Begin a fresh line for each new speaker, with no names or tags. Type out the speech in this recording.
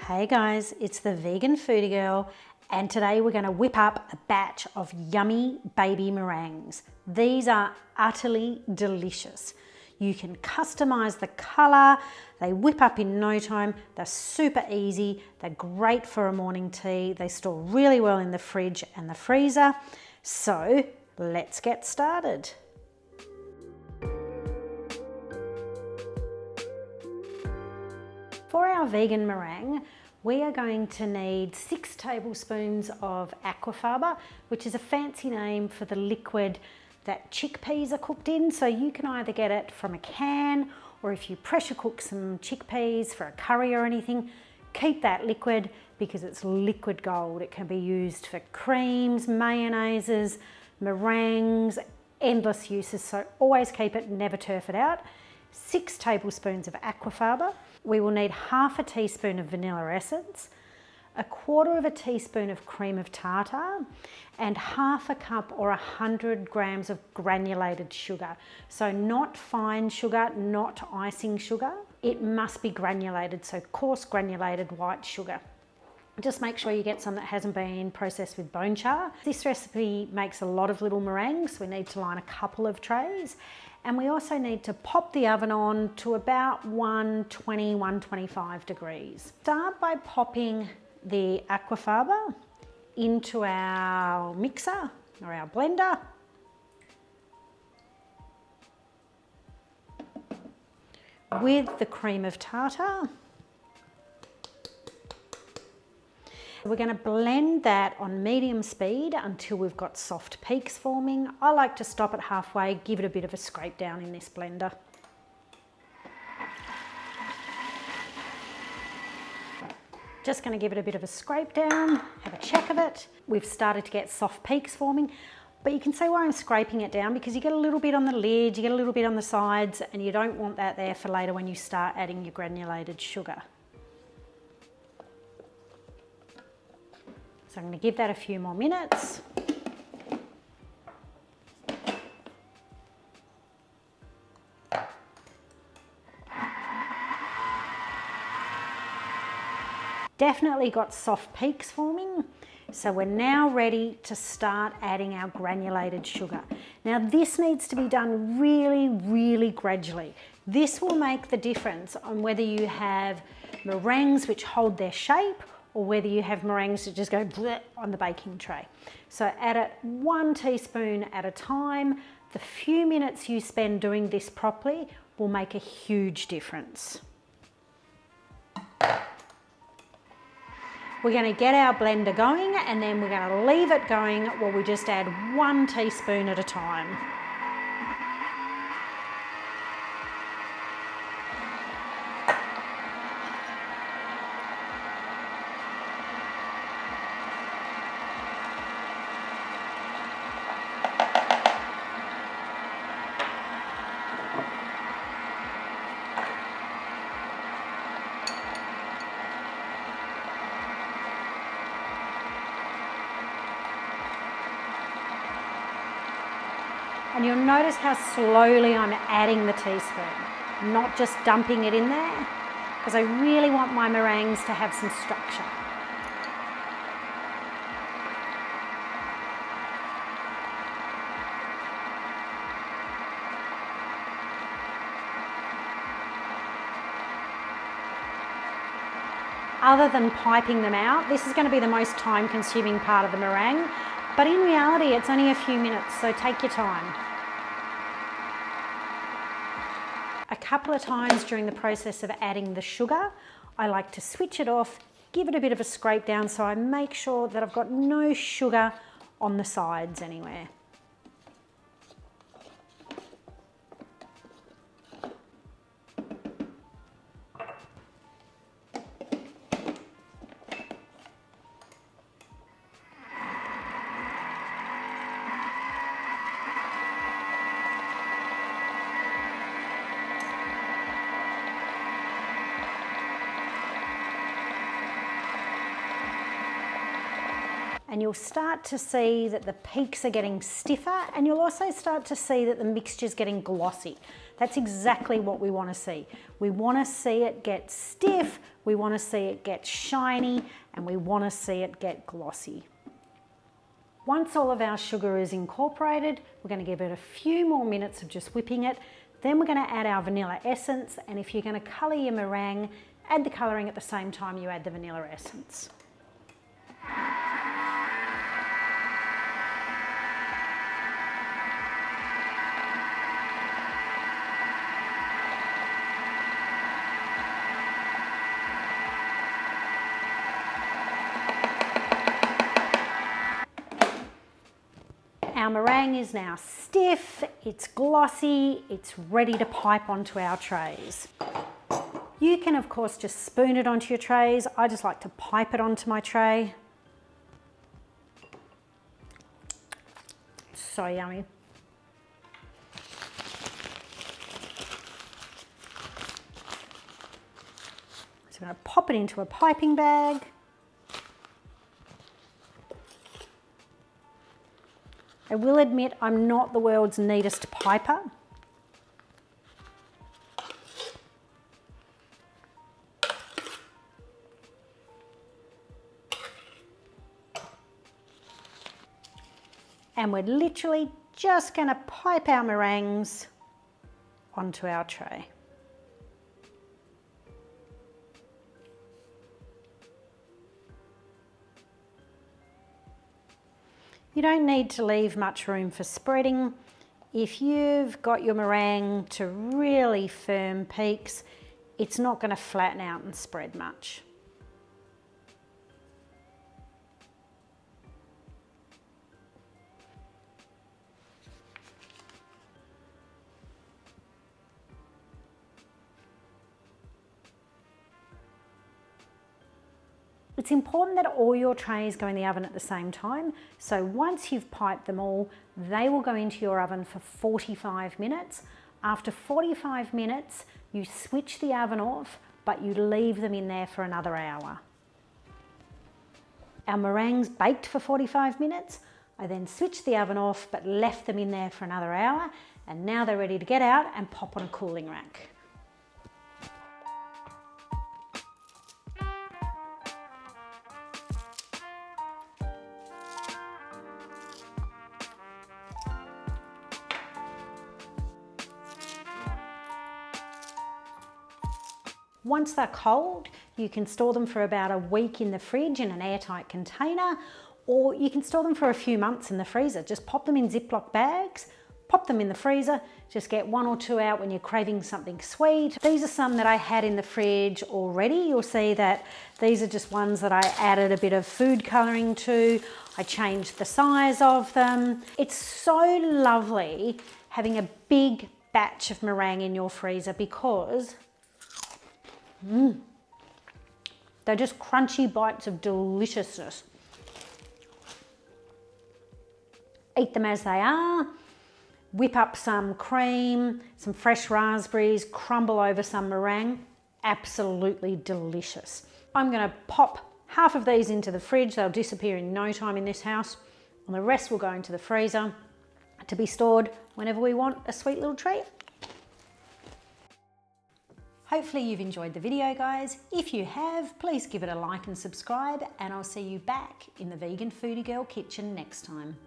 Hey guys, it's the vegan foodie girl, and today we're going to whip up a batch of yummy baby meringues. These are utterly delicious. You can customize the color, they whip up in no time, they're super easy, they're great for a morning tea, they store really well in the fridge and the freezer. So let's get started. For our vegan meringue, we are going to need 6 tablespoons of aquafaba, which is a fancy name for the liquid that chickpeas are cooked in. So you can either get it from a can, or if you pressure cook some chickpeas for a curry or anything, keep that liquid because it's liquid gold. It can be used for creams, mayonnaises, meringues, endless uses. So always keep it, never turf it out. 6 tablespoons of aquafaba. We will need half a teaspoon of vanilla essence, 1/4 teaspoon of cream of tartar, and half a cup or 100 grams of granulated sugar. So not fine sugar, not icing sugar. It must be granulated, so coarse granulated white sugar. Just make sure you get some that hasn't been processed with bone char. This recipe makes a lot of little meringues. We need to line a couple of trays. And we also need to pop the oven on to about 120, 125 degrees. Start by popping the aquafaba into our mixer or our blender. With the cream of tartar. We're going to blend that on medium speed until we've got soft peaks forming. I like to stop it halfway, give it a bit of a scrape down in this blender. Just going to give it a bit of a scrape down, have a check of it. We've started to get soft peaks forming, but you can see why I'm scraping it down, because you get a little bit on the lid, you get a little bit on the sides, and you don't want that there for later when you start adding your granulated sugar. So I'm going to give that a few more minutes. Definitely got soft peaks forming. So we're now ready to start adding our granulated sugar. Now this needs to be done really, really gradually. This will make the difference on whether you have meringues which hold their shape or whether you have meringues that just go bleh on the baking tray. So add it 1 teaspoon at a time. The few minutes you spend doing this properly will make a huge difference. We're going to get our blender going, and then we're going to leave it going while we just add 1 teaspoon at a time. And you'll notice how slowly I'm adding the teaspoon, not just dumping it in there, because I really want my meringues to have some structure. Other than piping them out, this is going to be the most time-consuming part of the meringue, but in reality it's only a few minutes, so take your time. A couple of times during the process of adding the sugar, I like to switch it off, give it a bit of a scrape down so I make sure that I've got no sugar on the sides anywhere. and you'll start to see that the peaks are getting stiffer, and you'll also start to see that the mixture's getting glossy. That's exactly what we want to see. We want to see it get stiff, we want to see it get shiny, and we want to see it get glossy. Once all of our sugar is incorporated, we're going to give it a few more minutes of just whipping it. Then we're going to add our vanilla essence, and if you're going to colour your meringue, add the colouring at the same time you add the vanilla essence. Our meringue is now stiff, it's glossy, it's ready to pipe onto our trays. You can of course just spoon it onto your trays. I just like to pipe it onto my tray. So yummy. So I'm going to pop it into a piping bag. I will admit I'm not the world's neatest piper. And we're literally just going to pipe our meringues onto our tray. You don't need to leave much room for spreading. If you've got your meringue to really firm peaks, it's not going to flatten out and spread much. It's important that all your trays go in the oven at the same time. So once you've piped them all, they will go into your oven for 45 minutes. After 45 minutes, you switch the oven off, but you leave them in there for another hour. Our meringues baked for 45 minutes. I then switched the oven off, but left them in there for another hour. And now they're ready to get out and pop on a cooling rack. Once they're cold, you can store them for about a week in the fridge in an airtight container, or you can store them for a few months in the freezer. Just pop them in Ziploc bags, pop them in the freezer, just get 1 or 2 out when you're craving something sweet. These are some that I had in the fridge already. You'll see that these are just ones that I added a bit of food colouring to. I changed the size of them. It's so lovely having a big batch of meringue in your freezer because they're just crunchy bites of deliciousness. Eat them as they are. Whip up some cream, some fresh raspberries, crumble over some meringue. Absolutely delicious. I'm going to pop half of these into the fridge. They'll disappear in no time in this house. And the rest will go into the freezer to be stored whenever we want a sweet little treat. Hopefully you've enjoyed the video, guys. If you have, please give it a like and subscribe, and I'll see you back in the Vegan Foodie Girl kitchen next time.